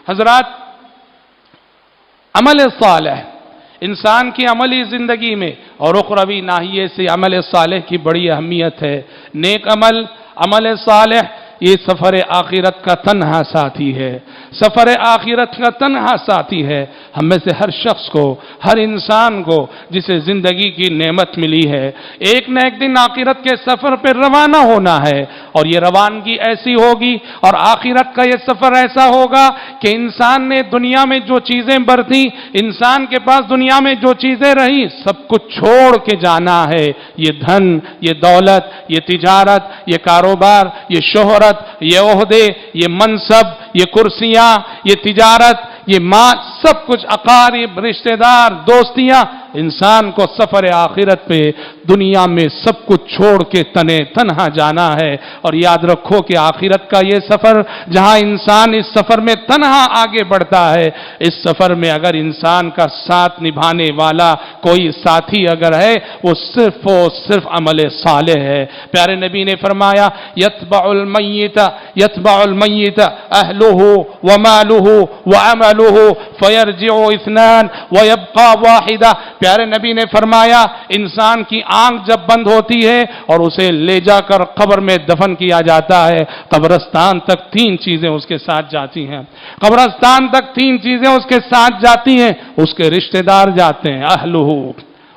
حضرات، عمل صالح انسان کی عملی زندگی میں اور اخروی ناحیے سے عمل صالح کی بڑی اہمیت ہے۔ نیک عمل صالح یہ سفر آخرت کا تنہا ساتھی ہے، سفر آخرت کا تنہا ساتھی ہے۔ ہم میں سے ہر شخص کو، ہر انسان کو جسے زندگی کی نعمت ملی ہے، ایک نہ ایک دن آخرت کے سفر پہ روانہ ہونا ہے، اور یہ روانگی ایسی ہوگی اور آخرت کا یہ سفر ایسا ہوگا کہ انسان نے دنیا میں جو چیزیں برتیں، انسان کے پاس دنیا میں جو چیزیں رہیں، سب کچھ چھوڑ کے جانا ہے۔ یہ دھن، یہ دولت، یہ تجارت، یہ کاروبار، یہ شہرت، یہ عہدے، یہ منصب، یہ کرسیاں، یہ تجارت، یہ ماں، سب کچھ اقارب، رشتہ دار، دوستیاں، انسان کو سفر آخرت پہ دنیا میں سب کچھ چھوڑ کے تنہا جانا ہے۔ اور یاد رکھو کہ آخرت کا یہ سفر جہاں انسان اس سفر میں تنہا آگے بڑھتا ہے، اس سفر میں اگر انسان کا ساتھ نبھانے والا کوئی ساتھی اگر ہے، وہ صرف عمل صالح ہے۔ پیارے نبی نے فرمایا یتبع المیت اہلہ ومالہ وعملہ فیرجع اثنان ویبقى واحدہ۔ پیارے نبی نے فرمایا انسان کی آنکھ جب بند ہوتی ہے اور اسے لے جا کر قبر میں دفن کیا جاتا ہے، قبرستان تک تین چیزیں اس کے ساتھ جاتی ہیں، قبرستان تک تین چیزیں اس کے ساتھ جاتی ہیں۔ اس کے رشتہ دار جاتے ہیں، اہلہ،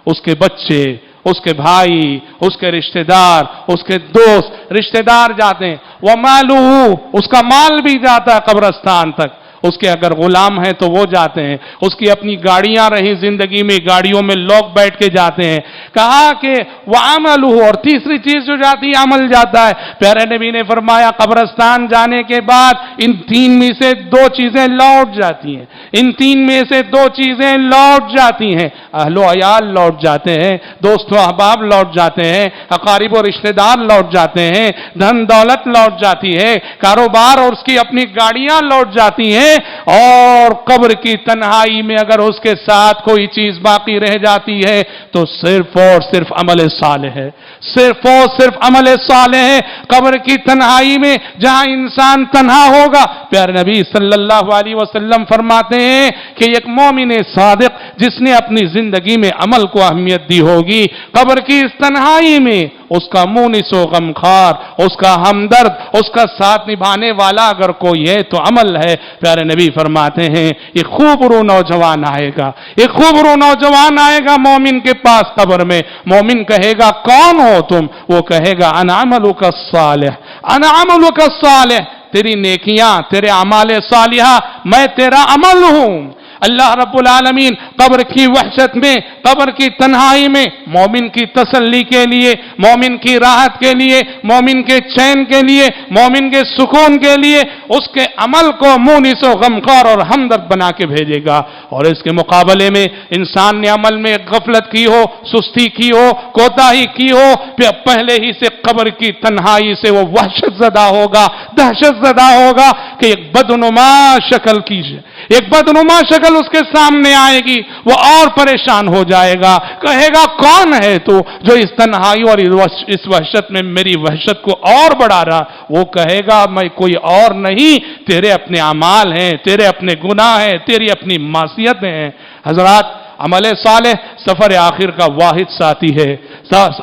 اس کے بچے، اس کے بھائی، اس کے رشتہ دار، اس کے دوست، رشتہ دار جاتے ہیں، ومالہ، اس کا مال بھی جاتا ہے قبرستان تک، اس کے اگر غلام ہیں تو وہ جاتے ہیں، اس کی اپنی گاڑیاں رہی زندگی میں، گاڑیوں میں لوگ بیٹھ کے جاتے ہیں۔ کہا کہ وعملہ، اور تیسری چیز جو جاتی ہے عمل جاتا ہے۔ پیارے نبی نے فرمایا قبرستان جانے کے بعد ان تین میں سے دو چیزیں لوٹ جاتی ہیں، ان تین میں سے دو چیزیں لوٹ جاتی ہیں، اہل و عیال لوٹ جاتے ہیں، دوست و احباب لوٹ جاتے ہیں، اقارب و رشتہ دار لوٹ جاتے ہیں، دھن دولت لوٹ جاتی ہے، کاروبار اور اس کی اپنی گاڑیاں لوٹ جاتی ہیں، اور قبر کی تنہائی میں اگر اس کے ساتھ کوئی چیز باقی رہ جاتی ہے تو صرف اور صرف عمل صالح ہے، صرف اور صرف عمل صالح ہے۔ قبر کی تنہائی میں جہاں انسان تنہا ہوگا، پیارے نبی صلی اللہ علیہ وسلم فرماتے ہیں کہ ایک مومن صادق جس نے اپنی زندگی میں عمل کو اہمیت دی ہوگی، قبر کی اس تنہائی میں اس کا مونس و غمخوار، اس کا ہمدرد، اس کا ساتھ نبھانے والا اگر کوئی ہے تو عمل ہے۔ پیارے نبی فرماتے ہیں ایک خوب رو نوجوان آئے گا، ایک خوب رو نوجوان آئے گا مومن کے پاس قبر میں۔ مومن کہے گا کون ہو تم؟ وہ کہے گا انا عملک الصالح، انا عملک الصالح، تیری نیکیاں، تیرے اعمال صالحہ، میں تیرا عمل ہوں۔ اللہ رب العالمین قبر کی وحشت میں، قبر کی تنہائی میں مومن کی تسلی کے لیے، مومن کی راحت کے لیے، مومن کے چین کے لیے، مومن کے سکون کے لیے اس کے عمل کو مونس و غمخوار اور ہمدرد بنا کے بھیجے گا۔ اور اس کے مقابلے میں انسان نے عمل میں غفلت کی ہو، سستی کی ہو، کوتاہی کی ہو، پھر پہلے ہی سے قبر کی تنہائی سے وہ وحشت زدہ ہوگا، دہشت زدہ ہوگا کہ ایک بدنما شکل کیجئے، ایک بدنما شکل اس کے سامنے آئے گی، وہ اور پریشان ہو جائے گا، کہے گا کون ہے تو جو اس تنہائی اور اس وحشت میں میری وحشت کو اور بڑھا رہا؟ وہ کہے گا میں کوئی اور نہیں، تیرے اپنے اعمال ہیں، تیرے اپنے گناہ ہیں، تیری اپنی معصیتیں ہیں۔ حضرات، عمل صالح سفر آخر کا واحد ساتھی ہے۔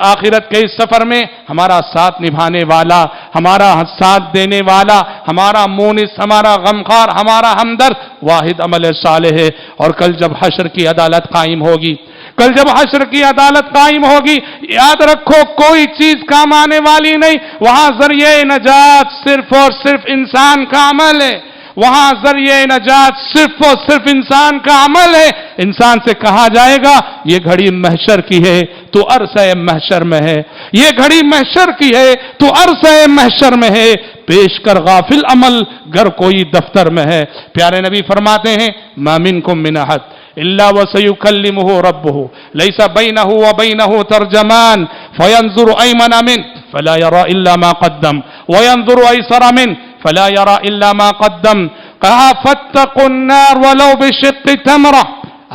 آخرت کے اس سفر میں ہمارا ساتھ نبھانے والا، ہمارا ساتھ دینے والا، ہمارا مونس، ہمارا غمخوار، ہمارا ہمدرد واحد عمل صالح ہے۔ اور کل جب حشر کی عدالت قائم ہوگی، کل جب حشر کی عدالت قائم ہوگی، یاد رکھو کوئی چیز کام آنے والی نہیں، وہاں ذریعہ نجات صرف اور صرف انسان کا عمل ہے، وہاں ذریعہ نجات صرف اور صرف انسان کا عمل ہے۔ انسان سے کہا جائے گا یہ گھڑی محشر کی ہے تو عرصہ محشر میں ہے، یہ گھڑی محشر کی ہے تو عرصہ محشر میں ہے، پیش کر غافل عمل گر کوئی دفتر میں ہے۔ پیارے نبی فرماتے ہیں ما منکم من احد الا وسيكلمه ربه ليس بينه وبينه ترجمان فينظر ايمن منه فلا يرى الا ما قدم وينظر ايسر منه فلا يرى الا ما قدم کہا فاتقوا النار ولو بشق تمرہ۔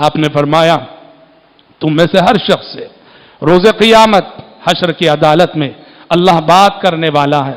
آپ نے فرمایا تم میں سے ہر شخص سے روز قیامت حشر کی عدالت میں اللہ بات کرنے والا ہے،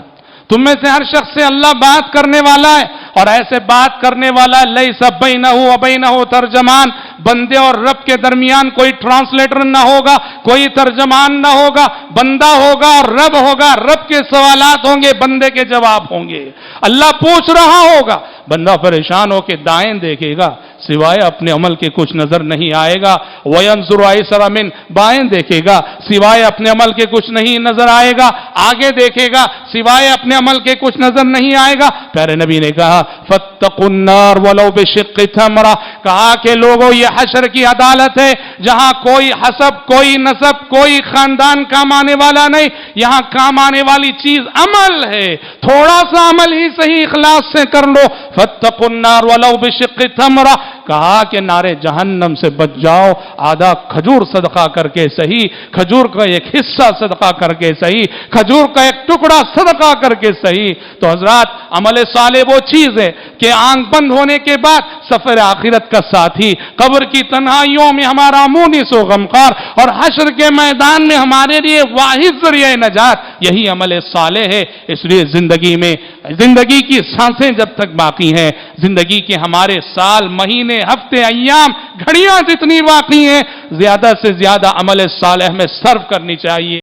تم میں سے ہر شخص سے اللہ بات کرنے والا ہے، اور ایسے بات کرنے والا لیس بینہ و بینہ ترجمان، بندے اور رب کے درمیان کوئی ٹرانسلیٹر نہ ہوگا، کوئی ترجمان نہ ہوگا، بندہ ہوگا اور رب ہوگا، رب کے سوالات ہوں گے، بندے کے جواب ہوں گے، اللہ پوچھ رہا ہوگا، بندہ پریشان ہو کے دائیں دیکھے گا، سوائے اپنے عمل کے کچھ نظر نہیں آئے گا، وَيَنْظُرُ أَيْسَرَ مِنْ، بائیں دیکھے گا، سوائے اپنے عمل کے کچھ نہیں نظر آئے گا، آگے دیکھے گا، سوائے اپنے عمل کے کچھ نظر نہیں آئے گا۔ پیارے نبی نے کہا فَاتَّقُوا النَّارَ وَلَوْ بِشِقِّ تَمْرَةٍ، کہا کہ لوگوں یہ حشر کی عدالت ہے جہاں کوئی حسب، کوئی نسب، کوئی خاندان کام آنے والا نہیں، یہاں کام آنے والی چیز عمل ہے، تھوڑا سا عمل ہی صحیح اخلاص سے کر لو۔ فَاتَّقُوا النَّارَ وَلَوْ بِشِقِّ تَمْرَةٍ، کہا کہ نار جہنم سے بچ جاؤ، آدھا کھجور صدقہ کر کے صحیح، کھجور کا ایک حصہ صدقہ کر کے صحیح، کھجور کا ایک ٹکڑا صدقہ کر کے صحیح۔ تو حضرات عمل صالح وہ چیز ہے کہ آنکھ بند ہونے کے بعد سفر آخرت کا ساتھی، قبر کی تنہائیوں میں ہمارا مونس و غمخوار، اور حشر کے میدان میں ہمارے لیے واحد ذریعہ نجات یہی عمل صالح ہے۔ اس لیے زندگی کی سانسیں جب تک باقی ہیں، زندگی کے ہمارے سال، مہینے، ہفتے، ایام، گھڑیاں جتنی باقی ہیں، زیادہ سے زیادہ عمل صالح میں صرف کرنی چاہیے۔